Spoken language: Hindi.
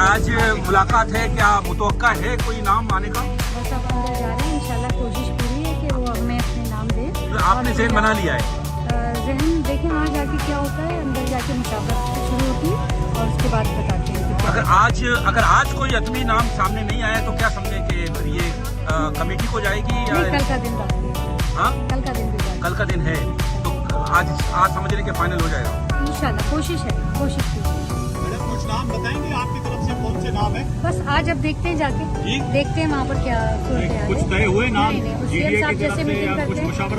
आज मुलाकात है, क्या मुतवक्का है कोई नाम आने का? बस अब अंदर जा रहे हैं, इंशाल्लाह कोशिश पूरी है कि वो हमें अपने नाम दे। तो आपने ज़हन बना लिया है? जहन देखें वहाँ जाके क्या होता है, अंदर जाके मुशावरत शुरू होती है और उसके बाद बताते हैं कि अगर आज कोई हतमी नाम सामने नहीं आया तो क्या समझे कि फिर ये कमेटी को जाएगी या नहीं, कल का दिन बाकी है। हाँ, कल का दिन भी बाकी कल का दिन है, तो आज समझ लें कि फाइनल हो जाएगा है। इंशाल्लाह कोशिश है, कोशिश की। कुछ नाम बताएंगे आपकी तरफ से, कौन से नाम है? बस आज अब देखते हैं जाके, जी? देखते हैं वहाँ पर क्या सूरत हाल है। कुछ तय हुए नाम नहीं, नहीं, उस साहब जैसे मीटिंग करते हैं।